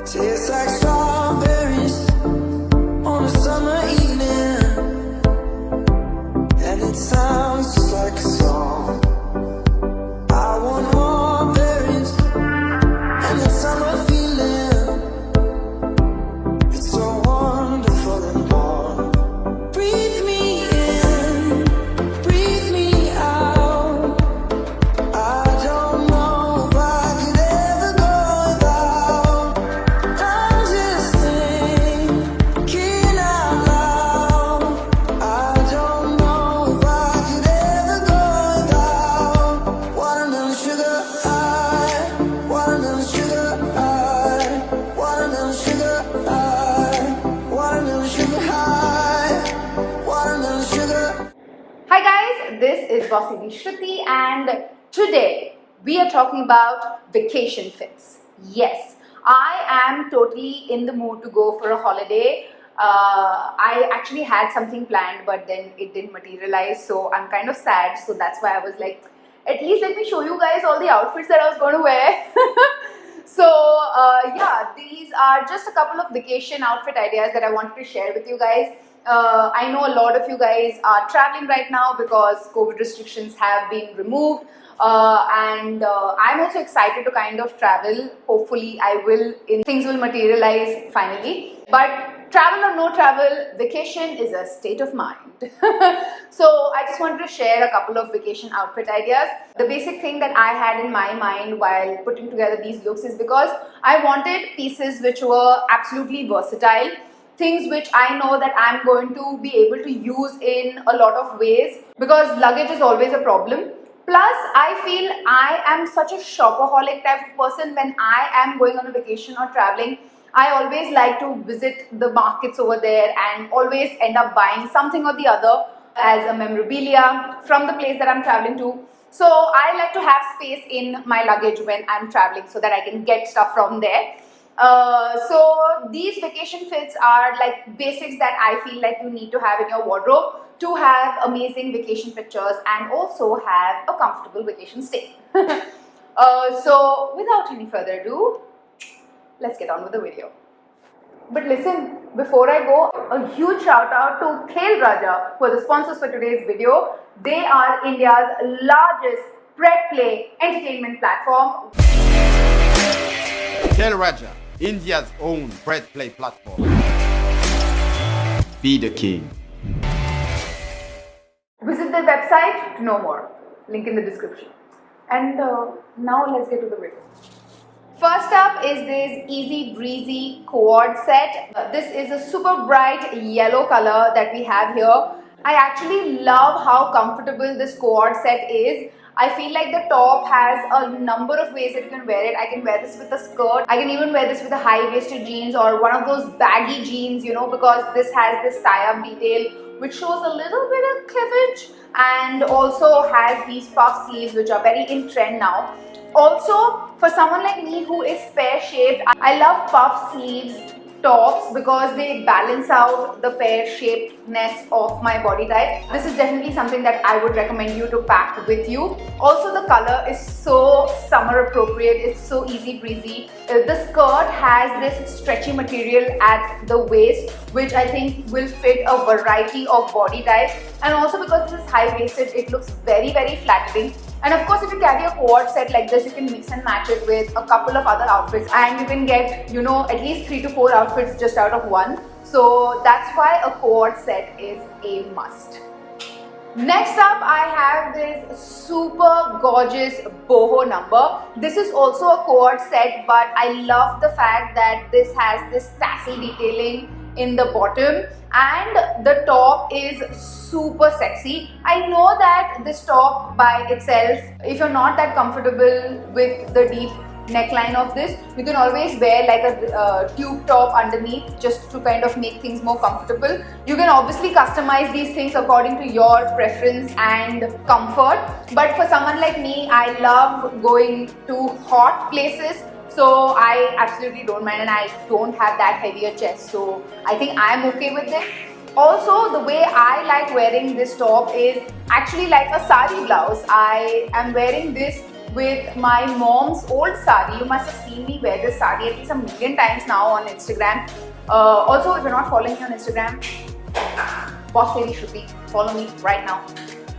Tastes like strawberries on a summer evening, and it sounds just like a song. I want more berries and that summer feeling. It's so wonderful and warm. Breathe me in, breathe me out. I don't know if I could ever go without. I'm just thinking out loud. I don't know if I could ever go without watermelon sugar high, watermelon sugar high, watermelon sugar high, watermelon sugar high, watermelon sugar. Hi guys, this is Bosslady Shruti and today we are talking about vacation fits. Yes, I am totally in the mood to go for a holiday. I actually had something planned but then it didn't materialize, so I'm kind of sad. So that's why I was like, at least let me show you guys all the outfits that I was going to wear. So yeah, these are just a couple of vacation outfit ideas that I wanted to share with you guys. I know a lot of you guys are traveling right now because COVID restrictions have been removed, and I'm also excited to kind of travel. Hopefully things will materialize finally. But travel or no travel, vacation is a state of mind. So I just wanted to share a couple of vacation outfit ideas. The basic thing that I had in my mind while putting together these looks is because I wanted pieces which were absolutely versatile, things which I know that I'm going to be able to use in a lot of ways, because luggage is always a problem. Plus, I feel I am such a shopaholic type of person. When I am going on a vacation or traveling, I always like to visit the markets over there and always end up buying something or the other as a memorabilia from the place that I'm traveling to. So I like to have space in my luggage when I'm traveling so that I can get stuff from there. So these vacation fits are like basics that I feel like you need to have in your wardrobe to have amazing vacation pictures and also have a comfortable vacation stay. So without any further ado, let's get on with the video. But listen, before I go, a huge shout out to Khelraja, who are the sponsors for today's video. They are India's largest pret play entertainment platform. Khelraja, India's own bread play platform. Be the king. Visit their website to know more. Link in the description. And now let's get to the video. First up is this easy breezy cord set. This is a super bright yellow color that we have here. I actually love how comfortable this cord set is. I feel like the top has a number of ways that you can wear it. I can wear this with a skirt. I can even wear this with a high-waisted jeans or one of those baggy jeans, you know, because this has this tie-up detail which shows a little bit of cleavage and also has these puff sleeves which are very in trend now. Also, for someone like me who is pear-shaped, I love puff sleeves tops because they balance out the pear-shapedness of my body type. This is definitely something that I would recommend you to pack with you. Also, the color is so summer appropriate. It's so easy breezy. The skirt has this stretchy material at the waist, which I think will fit a variety of body types. And also because this is high-waisted, it looks very, very flattering. And of course, if you carry a cord set like this, you can mix and match it with a couple of other outfits and you can get, you know, at least 3 to 4 outfits just out of one. So that's why a cord set is a must. Next up, I have this super gorgeous boho number. This is also a cord set, but I love the fact that this has this tassel detailing in the bottom and the top is super sexy. I know that this top by itself, if you're not that comfortable with the deep neckline of this, you can always wear like a tube top underneath just to kind of make things more comfortable. You can obviously customize these things according to your preference and comfort, but for someone like me, I love going to hot places. So I absolutely don't mind and I don't have that heavy a chest, so I think I'm okay with it. Also, the way I like wearing this top is actually like a sari blouse. I am wearing this with my mom's old sari. You must have seen me wear this sari at least a million times now on Instagram. Also, if you're not following me on Instagram, Bosslady Shruti, follow me right now.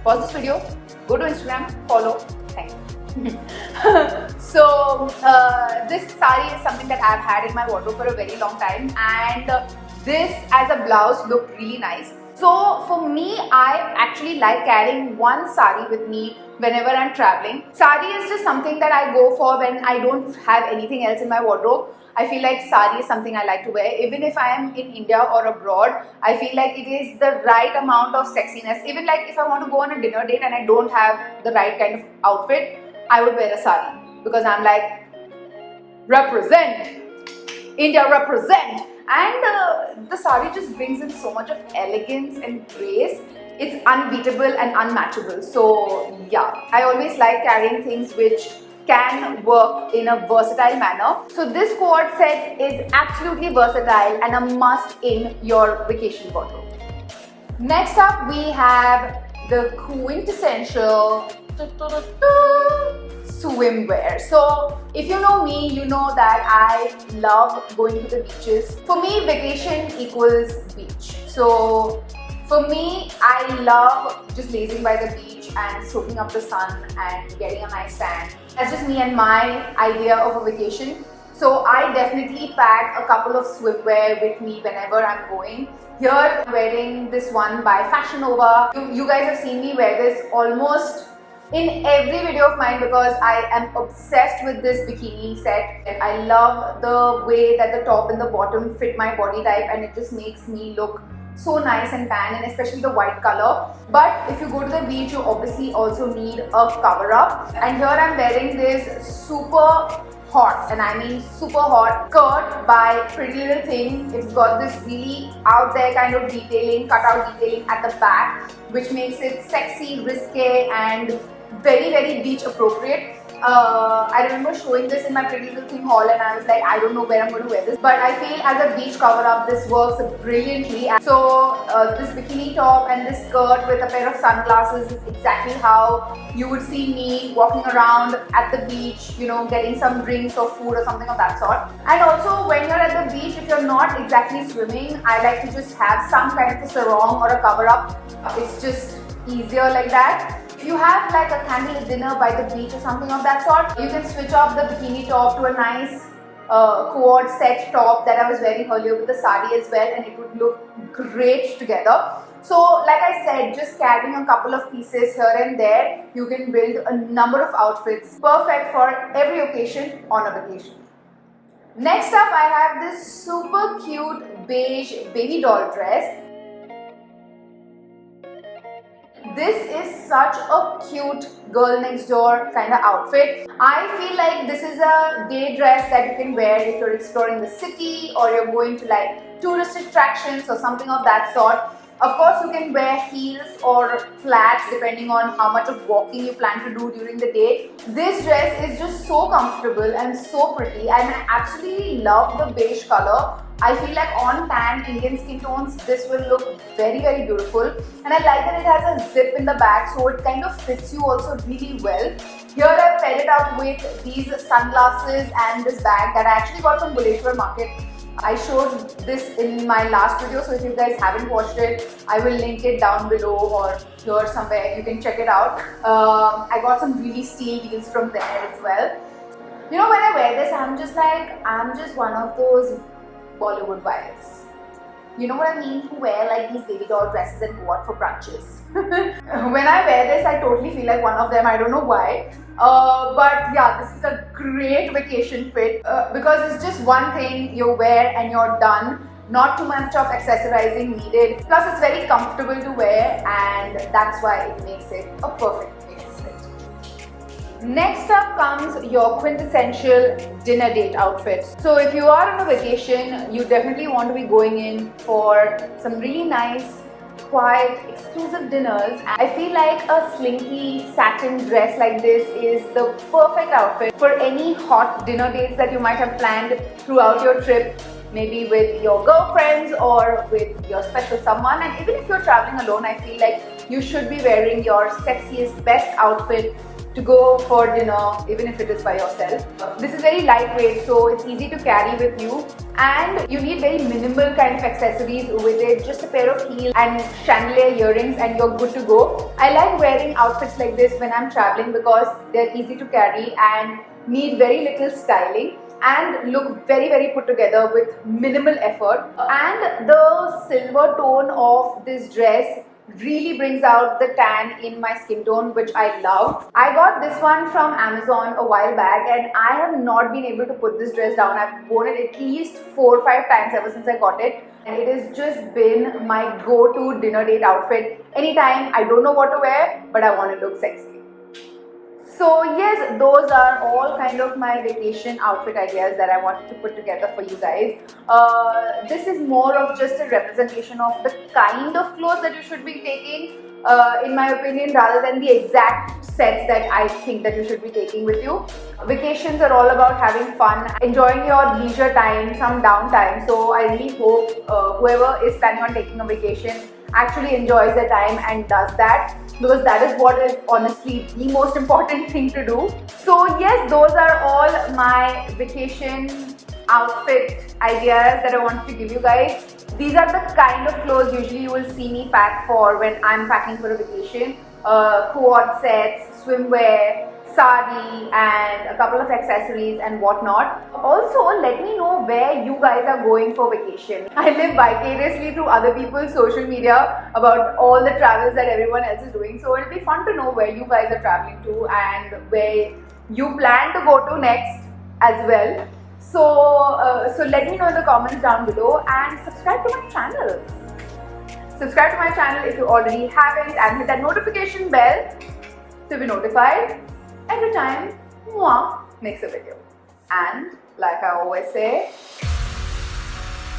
Pause this video, go to Instagram, follow. Thank you. So this sari is something that I've had in my wardrobe for a very long time, and this as a blouse looked really nice. So for me, I actually like carrying one sari with me whenever I'm traveling. Sari is just something that I go for when I don't have anything else in my wardrobe. I feel like sari is something I like to wear. Even if I am in India or abroad, I feel like it is the right amount of sexiness. Even like if I want to go on a dinner date and I don't have the right kind of outfit, I would wear a sari because I'm like, represent! India represent! And the sari just brings in so much of elegance and grace. It's unbeatable and unmatchable. So yeah, I always like carrying things which can work in a versatile manner. So this quad set is absolutely versatile and a must in your vacation wardrobe. Next up we have the quintessential swimwear. So if you know me, you know that I love going to the beaches. For me, vacation equals beach. So for me, I love just lazing by the beach and soaking up the sun and getting a nice tan. That's just me and my idea of a vacation. So I definitely pack a couple of swimwear with me whenever I'm going. Here I'm wearing this one by FASHIONNOVA. You guys have seen me wear this almost in every video of mine because I am obsessed with this bikini set. And I love the way that the top and the bottom fit my body type, and it just makes me look so nice and tan, and especially the white color. But if you go to the beach, you obviously also need a cover up. And here I'm wearing this super hot, and I mean super hot, skirt by Pretty Little Thing. It's got this really out there kind of detailing, cut out detailing at the back, which makes it sexy, risque, and very, very beach appropriate. I remember showing this in my Pretty Little Thing haul, and I was like, I don't know where I'm going to wear this, but I feel as a beach cover up this works brilliantly. So this bikini top and this skirt with a pair of sunglasses is exactly how you would see me walking around at the beach, you know, getting some drinks or food or something of that sort. And also when you're at the beach, if you're not exactly swimming, I like to just have some kind of a sarong or a cover up. It's just easier like that. If you have like a candlelit dinner by the beach or something of that sort, you can switch off the bikini top to a nice quad set top that I was wearing earlier with the sari as well, and it would look great together. So like I said, just carrying a couple of pieces here and there, you can build a number of outfits perfect for every occasion on a vacation. Next up, I have this super cute beige baby doll dress. This is such a cute girl next door kind of outfit. I feel like this is a day dress that you can wear if you're exploring the city or you're going to like tourist attractions or something of that sort. Of course, you can wear heels or flats depending on how much of walking you plan to do during the day. This dress is just so comfortable and so pretty, and I absolutely love the beige color. I feel like on tan Indian skin tones, this will look very, very beautiful. And I like that it has a zip in the back, so it kind of fits you also really well. Here I've paired it up with these sunglasses and this bag that I actually got from Buleshwar Market. I showed this in my last video, so if you guys haven't watched it, I will link it down below or here somewhere. You can check it out. I got some really steal deals from there as well. You know, when I wear this, I'm just one of those Bollywood vibes. You know what I mean? Who wear like these baby doll dresses and go out for brunches. When I wear this, I totally feel like one of them. I don't know why. But yeah, this is a great vacation fit because it's just one thing you wear and you're done. Not too much of accessorizing needed. Plus, it's very comfortable to wear, and that's why it makes it a perfect vacation fit. Next up comes your quintessential dinner date outfit. So if you are on a vacation, you definitely want to be going in for some really nice, quiet, exclusive dinners. I feel like a slinky satin dress like this is the perfect outfit for any hot dinner dates that you might have planned throughout your trip, maybe with your girlfriends or with your special someone. And even if you're traveling alone, I feel like you should be wearing your sexiest, best outfit to go for dinner, even if it is by yourself. This is very lightweight, so it's easy to carry with you, and you need very minimal kind of accessories with it, just a pair of heels and chandelier earrings and you're good to go. I like wearing outfits like this when I'm traveling because they're easy to carry and need very little styling and look very put together with minimal effort. And the silver tone of this dress really brings out the tan in my skin tone, which I love. I got this one from Amazon a while back and I have not been able to put this dress down. I've worn it at least 4 or 5 times ever since I got it, and it has just been my go-to dinner date outfit. Anytime I don't know what to wear, but I want to look sexy. So yes, those are all kind of my vacation outfit ideas that I wanted to put together for you guys. This is more of just a representation of the kind of clothes that you should be taking, in my opinion, rather than the exact sets that I think that you should be taking with you. Vacations are all about having fun, enjoying your leisure time, some downtime. So I really hope whoever is planning on taking a vacation actually enjoys their time and does that, because that is what is honestly the most important thing to do. So yes, those are all my vacation outfit ideas that I wanted to give you guys. These are the kind of clothes usually you will see me pack for when I'm packing for a vacation. Quad sets, swimwear, sari and a couple of accessories and whatnot. Also, let me know where you guys are going for vacation. I live vicariously through other people's social media about all the travels that everyone else is doing, so it'll be fun to know where you guys are traveling to and where you plan to go to next as well. So let me know in the comments down below and subscribe to my channel. Subscribe to my channel if you already haven't and hit that notification bell to be notified every time Mwah makes a video. And like I always say,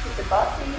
keep it bossy.